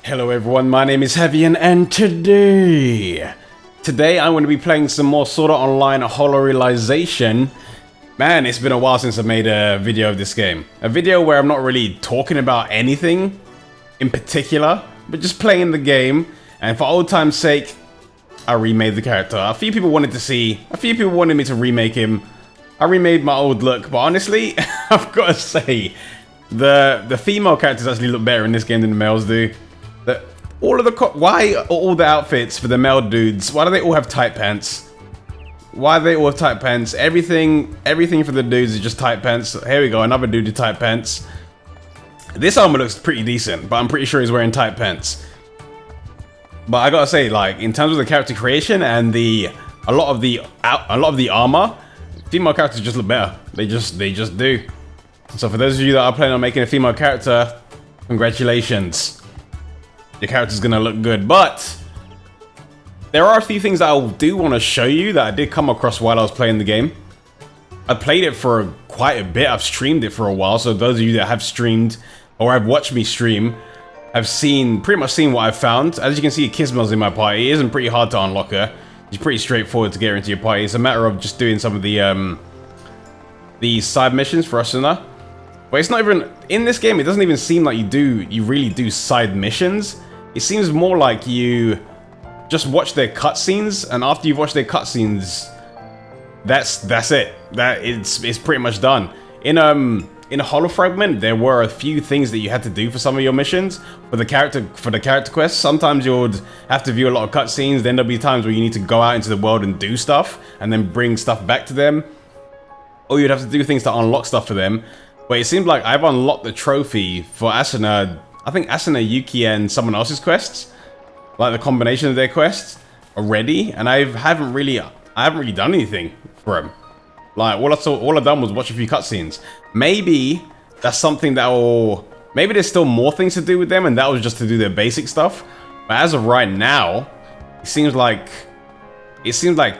Hello everyone, my name is Havian and today I'm going to be playing some more Sword Art Online Holo-realization. Man, it's been a while since I made a video of this game. A video where I'm not really talking about anything in particular, but just playing the game. And for old time's sake, I remade the character. A few people wanted me to remake him. I remade my old look, but honestly, I've got to say, the female characters actually look better in this game than the males do. Why are all the outfits for the male dudes, why do they all have tight pants? Why do they all have tight pants? Everything for the dudes is just tight pants. Here we go, another dude with tight pants. This armor looks pretty decent, but I'm pretty sure he's wearing tight pants. But I gotta say, like, in terms of the character creation and a lot of the armor, female characters just look better. They just do. So for those of you that are planning on making a female character, congratulations. Your character's gonna look good, but there are a few things that I do want to show you that I did come across while I was playing the game. I played it for quite a bit. I've streamed it for a while, so those of you that have streamed or have watched me stream have pretty much seen what I've found. As you can see, Kismel's in my party. It isn't pretty hard to unlock her. It's pretty straightforward to get her into your party. It's a matter of just doing some of the side missions for Asuna. But it's not even in this game. It doesn't even seem like you really do side missions. It seems more like you just watch their cutscenes, and after you've watched their cutscenes, that's it. It's pretty much done. In a Holo Fragment, there were a few things that you had to do for some of your missions for the character quests. Sometimes you would have to view a lot of cutscenes. Then there'll be times where you need to go out into the world and do stuff, and then bring stuff back to them, or you'd have to do things to unlock stuff for them. But it seems like I've unlocked the trophy for Asuna. I think Asuna, Yuki, and someone else's quests, like the combination of their quests already, and I haven't really done anything for them. Like all I've done was watch a few cutscenes. Maybe that's something maybe there's still more things to do with them, and that was just to do their basic stuff. But as of right now, it seems like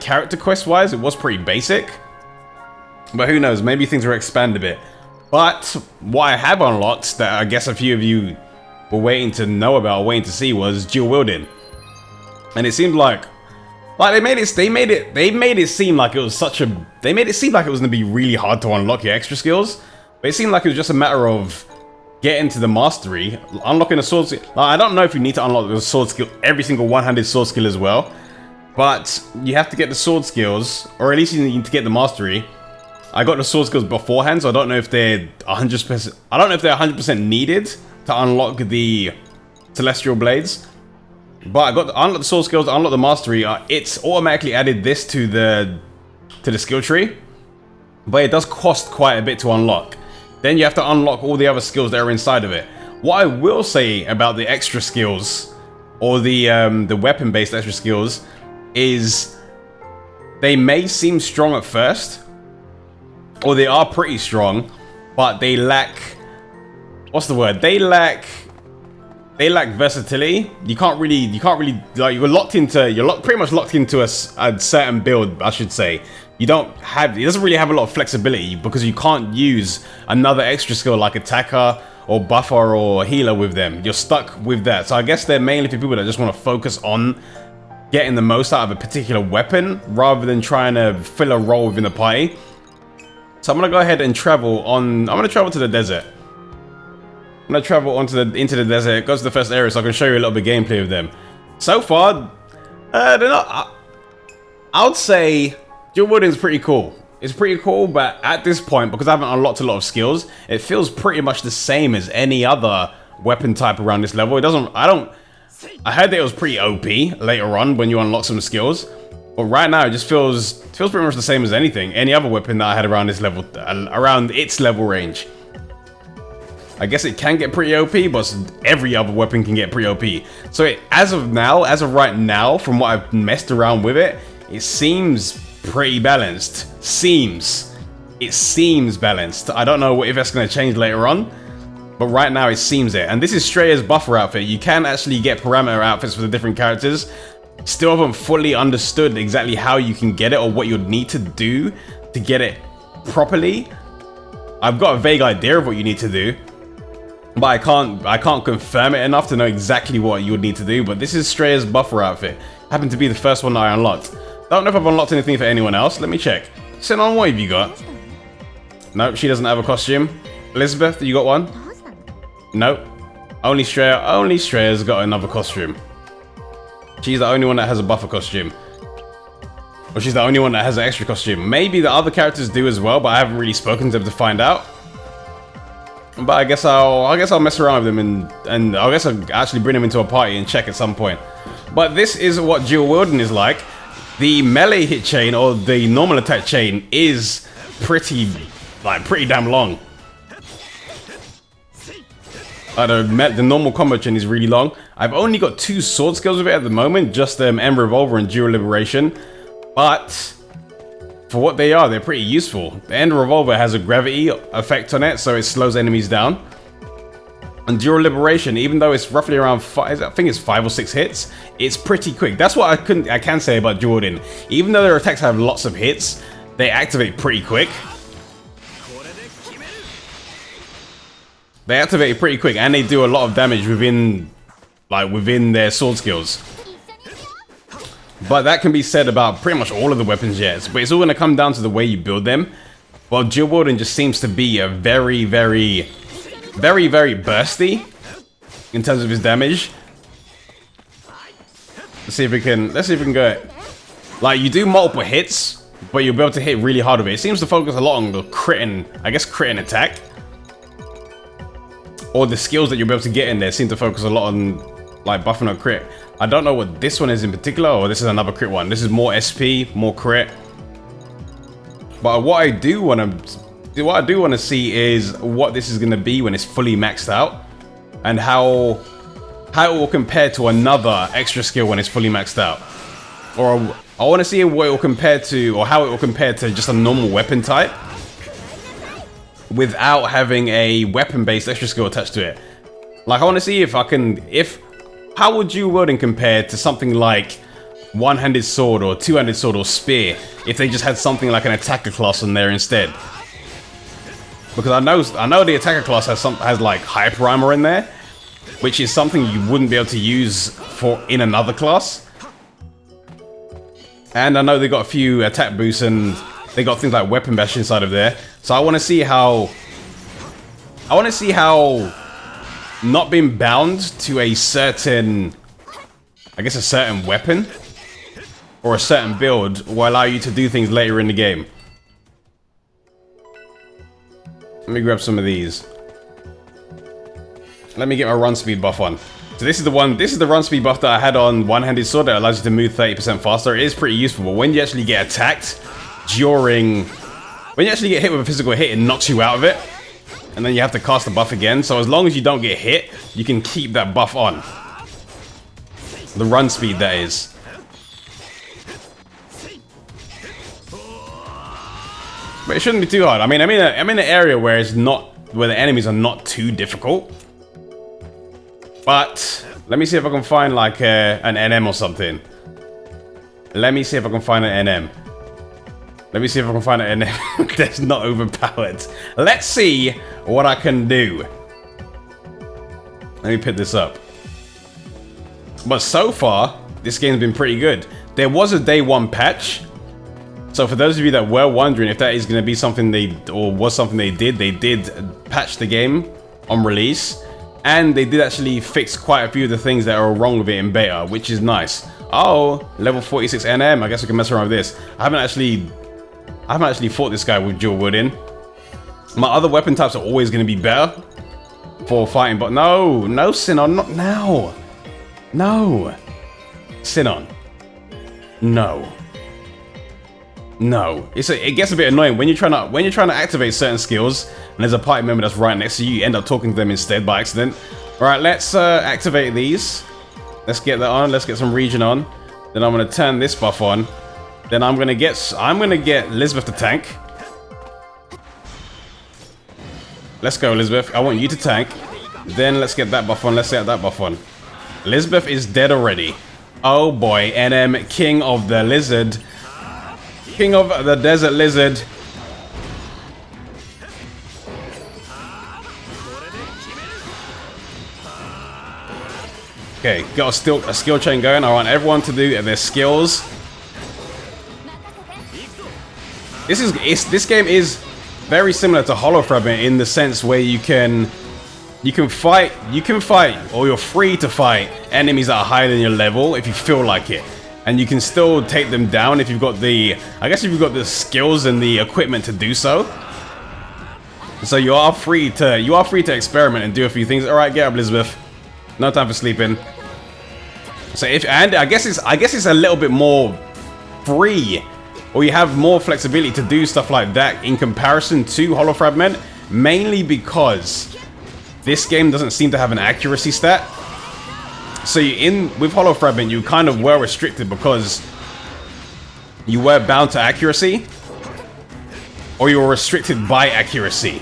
character quest wise, it was pretty basic. But who knows? Maybe things will expand a bit. But what I have unlocked that I guess a few of you were waiting to know about, or waiting to see, was dual wielding. And it seemed like they made it seem like it was gonna be really hard to unlock your extra skills. But it seemed like it was just a matter of getting to the mastery, unlocking a sword skill. Like, I don't know if you need to unlock the sword skill, every single one-handed sword skill as well. But you have to get the sword skills, or at least you need to get the mastery. I got the sword skills beforehand, so I don't know if they're 100%. I don't know if they're 100% needed to unlock the celestial blades. But I got to unlock the sword skills, to unlock the mastery. It's automatically added this to the skill tree, but it does cost quite a bit to unlock. Then you have to unlock all the other skills that are inside of it. What I will say about the extra skills, or the weapon-based extra skills, is they may seem strong at first, or they are pretty strong, but they lack, what's the word? They lack versatility. You can't really like, you're pretty much locked into a certain build, I should say. It doesn't really have a lot of flexibility because you can't use another extra skill like attacker or buffer or healer with them. You're stuck with that. So I guess they're mainly for people that just want to focus on getting the most out of a particular weapon rather than trying to fill a role within the party. So I'm gonna go ahead and travel to the desert. I'm gonna travel into the desert, go to the first area so I can show you a little bit of gameplay of them. So far, they're not. I would say dual wielding is pretty cool. It's pretty cool, but at this point, because I haven't unlocked a lot of skills, it feels pretty much the same as any other weapon type around this level. I heard that it was pretty OP later on when you unlock some skills. But right now, it just feels pretty much the same as any other weapon that I had around this level, around its level range. I guess it can get pretty OP, but every other weapon can get pretty OP. So as of right now, from what I've messed around with it, it seems pretty balanced. It seems balanced. I don't know if that's going to change later on, but right now it seems it. And this is Streya's buffer outfit. You can actually get parameter outfits for the different characters. Still haven't fully understood exactly how you can get it or what you'd need to do to get it properly. I've got a vague idea of what you need to do, but I can't confirm it enough to know exactly what you would need to do. But this is Streya's buffer outfit. Happened to be the first one that I unlocked. Don't know if I've unlocked anything for anyone else. Let me check. Sinon, what have you got? Nope, she doesn't have a costume. Elizabeth, you got one? Nope. Only Streya. Only Streya's got another costume. She's the only one that has a buffer costume. Or she's the only one that has an extra costume. Maybe the other characters do as well, but I haven't really spoken to them to find out. But I guess I'll mess around with them and I guess I'll actually bring them into a party and check at some point. But this is what dual wielding is like. The melee hit chain or the normal attack chain is pretty damn long. The normal combo chain is really long. I've only got 2 sword skills with it at the moment, just End Revolver and Dual Liberation. But for what they are, they're pretty useful. The End Revolver has a gravity effect on it, so it slows enemies down. And Dual Liberation, even though it's roughly around 5, I think it's 5 or 6 hits, it's pretty quick. That's what I can say about dual wielding. Even though their attacks have lots of hits, they activate pretty quick. They activate pretty quick, and they do a lot of damage within their sword skills. But that can be said about pretty much all of the weapons yet. But it's all going to come down to the way you build them. Well, dual wielding just seems to be a very bursty in terms of his damage. Let's see if we can go. Like, you do multiple hits, but you'll be able to hit really hard with it. It seems to focus a lot on the crit and attack. Or the skills that you'll be able to get in there seem to focus a lot on like buffing on crit. I don't know what this one is in particular, or this is another crit one. This is more SP, more crit. But what I do want to see is what this is going to be when it's fully maxed out, and how it will compare to another extra skill when it's fully maxed out. Or I want to see what it will compare to, or how it will compare to just a normal weapon type, without having a weapon-based extra skill attached to it. Like, I want to see how would dual wielding compare to something like one-handed sword or two-handed sword or spear if they just had something like an attacker class on there instead? Because I know the attacker class has like hyper armor in there, which is something you wouldn't be able to use in another class. And I know they got a few attack boosts and they got things like weapon bash inside of there. So I want to see how not being bound to a certain, I guess, a certain weapon or a certain build will allow you to do things later in the game. Let me grab some of these. Let me get my run speed buff on. So this is the run speed buff that I had on one-handed sword that allows you to move 30% faster. It is pretty useful, but when you actually get attacked when you actually get hit with a physical hit, it knocks you out of it. And then you have to cast the buff again. So as long as you don't get hit, you can keep that buff on. The run speed, that is. But it shouldn't be too hard. I mean, I'm in an area where the enemies are not too difficult. But let me see if I can find like an NM or something. Let me see if I can find an NM. Let me see if I can find an NM that's not overpowered. Let's see what I can do. Let me pick this up. But so far, this game's been pretty good. There was a day 1 patch. So for those of you that were wondering if that is going to be something they did patch the game on release. And they did actually fix quite a few of the things that are wrong with it in beta, which is nice. Oh, level 46 NM. I guess we can mess around with this. I haven't actually fought this guy with dual wielding. My other weapon types are always going to be better for fighting, but no, Sinon, not now. No, Sinon, no. It gets a bit annoying when you're trying to activate certain skills and there's a party member that's right next to you. You end up talking to them instead by accident. All right, let's activate these. Let's get that on. Let's get some region on. Then I'm gonna turn this buff on. Then I'm gonna get Elizabeth to tank. Let's go, Elizabeth. I want you to tank. Then let's get that buff on. Let's get that buff on. Elizabeth is dead already. Oh boy, NM, King of the Lizard. King of the Desert Lizard. Okay, got a skill chain going. I want everyone to do their skills. This game is very similar to Hollow Fragment in the sense where you can fight, or you're free to fight enemies that are higher than your level if you feel like it. And you can still take them down if you've got I guess if you've got the skills and the equipment to do so. So you are free to experiment and do a few things. All right, get up, Elizabeth. No time for sleeping. So I guess it's a little bit more free, or you have more flexibility to do stuff like that in comparison to Hollow Fragment, mainly because this game doesn't seem to have an accuracy stat. So with Hollow Fragment, you kind of were restricted because you were bound to accuracy, or you were restricted by accuracy.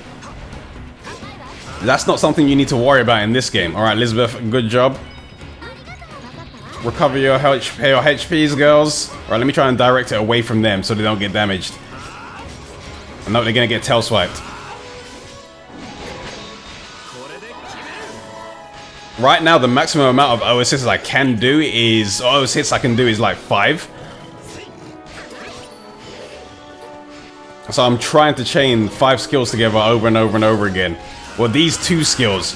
That's not something you need to worry about in this game. All right, Elizabeth, good job. Recover your HPs, girls. All right, let me try and direct it away from them so they don't get damaged. I know they're gonna get tail swiped. Right now, the maximum amount of OS hits I can do is like 5. So I'm trying to chain 5 skills together over and over and over again. Well, these 2 skills,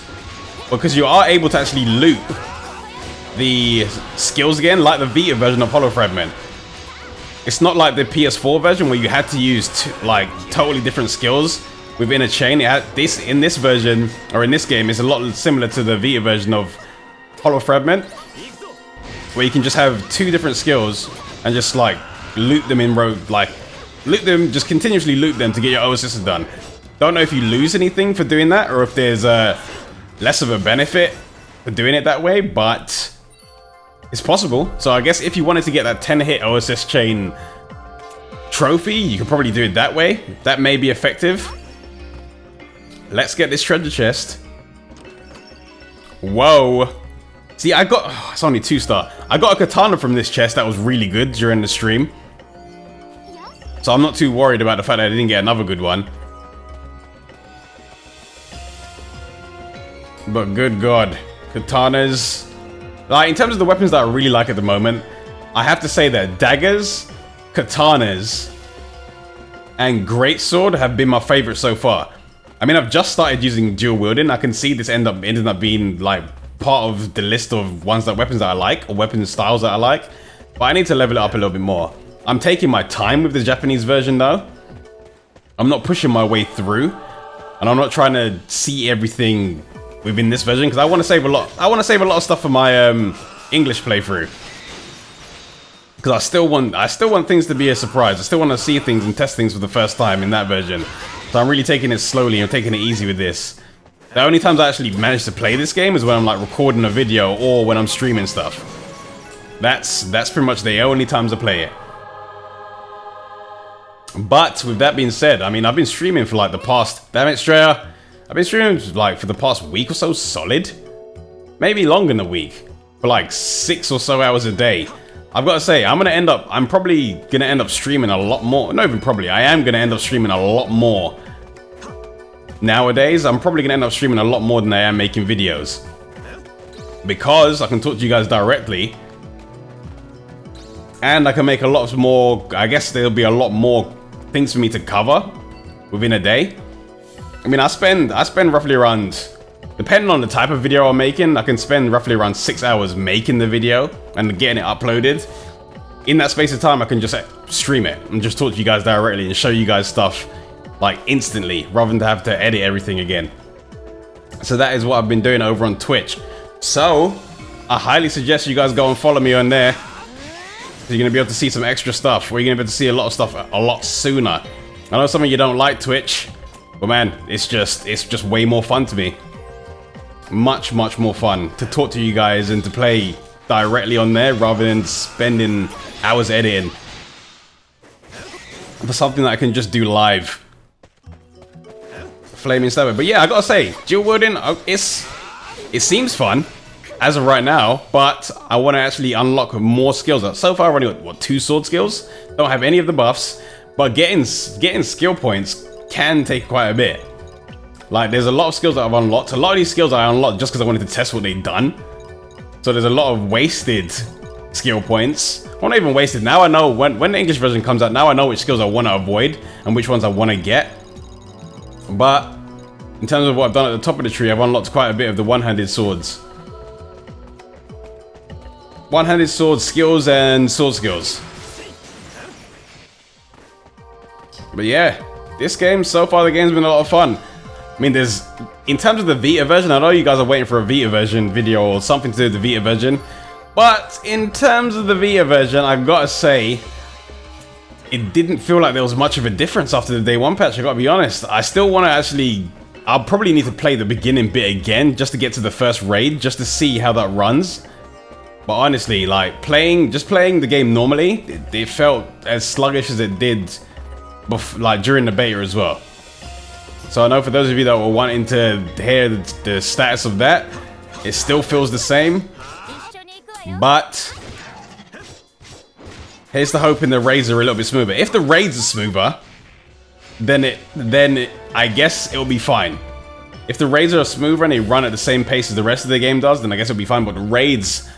because you are able to actually loop the skills again, like the Vita version of Hollow Fragment. It's not like the PS4 version where you had to use totally different skills within a chain. In this version, or in this game, it's a lot similar to the Vita version of Hollow Fragment, where you can just have 2 different skills and just like loop them in just continuously loop them to get your OSS done. Don't know if you lose anything for doing that, or if there's less of a benefit for doing it that way, but it's possible. So I guess if you wanted to get that 10-hit OSS chain trophy, you could probably do it that way. That may be effective. Let's get this treasure chest. Whoa. See, it's only 2-star. I got a katana from this chest that was really good during the stream. So I'm not too worried about the fact that I didn't get another good one. But good God, katanas. Like, in terms of the weapons that I really like at the moment, I have to say that daggers, katanas, and greatsword have been my favorite so far. I mean, I've just started using dual wielding. I can see this ended up being like part of the list of weapons that I like, or weapon styles that I like. But I need to level it up a little bit more. I'm taking my time with the Japanese version though. I'm not pushing my way through, and I'm not trying to see everything within this version because I want to save a lot. I want to save a lot of stuff for my English playthrough, because I still want things to be a surprise. I still want to see things and test things for the first time in that version. So I'm really taking it slowly and taking it easy with this. The only times I actually manage to play this game is when I'm like recording a video or when I'm streaming stuff. That's pretty much the only times I play it. But with that being said, I mean, I've been streaming for like the past, damn it, Straya, I've been streaming like for the past week or so solid. Maybe longer than a week. For like 6 or so hours a day. I've got to say, I'm probably gonna end up streaming a lot more. Not even probably, I am gonna end up streaming a lot more. Nowadays, I'm probably gonna end up streaming a lot more than I am making videos. Because I can talk to you guys directly. And I can make a lot more, I guess there'll be a lot more things for me to cover within a day. I mean, I spend roughly around, depending on the type of video I'm making, I can spend roughly around 6 hours making the video and getting it uploaded. In that space of time, I can just stream it and just talk to you guys directly and show you guys stuff like instantly, rather than to have to edit everything again. So that is what I've been doing over on Twitch. So I highly suggest you guys go and follow me on there. You're gonna be able to see some extra stuff, or you're gonna be able to see a lot of stuff a lot sooner. I know some of you don't like Twitch, but man, it's just way more fun to me. Much more fun to talk to you guys and to play directly on there rather than spending hours editing for something that I can just do live. Flaming Sever. But yeah, I gotta say, dual wielding, it seems fun as of right now, but I want to actually unlock more skills. So far I've only got, what, 2 sword skills? Don't have any of the buffs, but getting skill points can take quite a bit. Like, there's a lot of skills that I've unlocked. A lot of these skills I unlocked just because I wanted to test what they've done. So there's a lot of wasted skill points. Well, not even wasted. Now I know when the English version comes out, now I know which skills I want to avoid and which ones I want to get. But in terms of what I've done at the top of the tree, I've unlocked quite a bit of the one-handed swords. One-handed sword skills and sword skills. But yeah, this game, so far the game's been a lot of fun. I mean, there's, in terms of the Vita version, I know you guys are waiting for a Vita version video or something to do with the Vita version. But in terms of the Vita version, I've got to say, it didn't feel like there was much of a difference after the day one patch, I gotta be honest. I still want to actually, I'll probably need to play the beginning bit again just to get to the first raid, just to see how that runs. But honestly, like, just playing the game normally, it felt as sluggish as it did like during the beta as well. So I know for those of you that were wanting to hear the status of that, it still feels the same. But here's the hope in the raids are a little bit smoother. If the raids are smoother, then I guess it'll be fine. If the raids are smoother and they run at the same pace as the rest of the game does, then I guess it'll be fine. But the raids,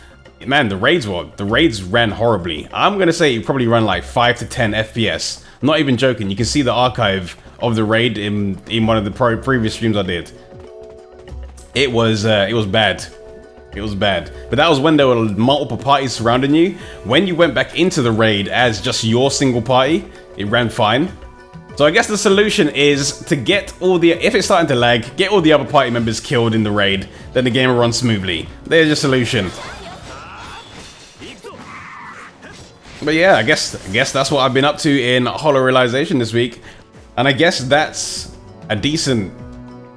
man, the raids ran horribly. I'm gonna say you probably run like 5 to 10 FPS. I'm not even joking. You can see the archive of the raid in one of the previous streams I did. It was bad. It was bad. But that was when there were multiple parties surrounding you. When you went back into the raid as just your single party, it ran fine. So I guess the solution is to get all the, if it's starting to lag, get all the other party members killed in the raid, then the game will run smoothly. There's your solution. But yeah, I guess that's what I've been up to in Hollow Realization this week. And I guess that's a decent,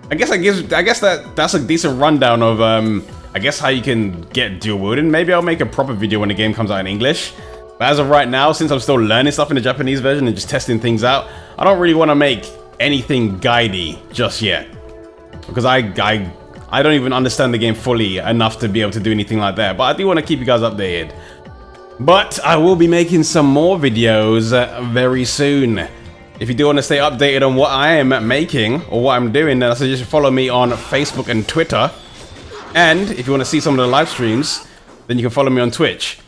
I guess that's a decent rundown of I guess how you can get dual wielding. Maybe I'll make a proper video when the game comes out in English. But as of right now, since I'm still learning stuff in the Japanese version and just testing things out, I don't really want to make anything guidey just yet. Because I don't even understand the game fully enough to be able to do anything like that. But I do want to keep you guys updated. But I will be making some more videos very soon. If you do want to stay updated on what I am making or what I'm doing, then I suggest you follow me on Facebook and Twitter. And if you want to see some of the live streams, then you can follow me on Twitch.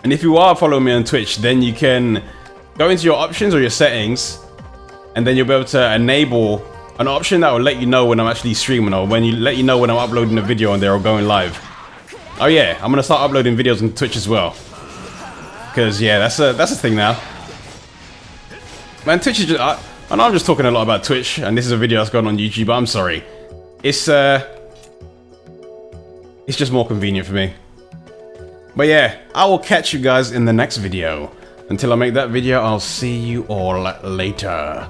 And if you are following me on Twitch, then you can go into your options or your settings, and then you'll be able to enable an option that will let you know when I'm actually streaming, or when you let you know when I'm uploading a video on there or going live. Oh yeah, I'm gonna start uploading videos on Twitch as well. Because yeah, that's a thing now. Man, Twitch is just, I know I'm just talking a lot about Twitch, and this is a video that's going on YouTube, but I'm sorry. It's just more convenient for me. But yeah, I will catch you guys in the next video. Until I make that video, I'll see you all later.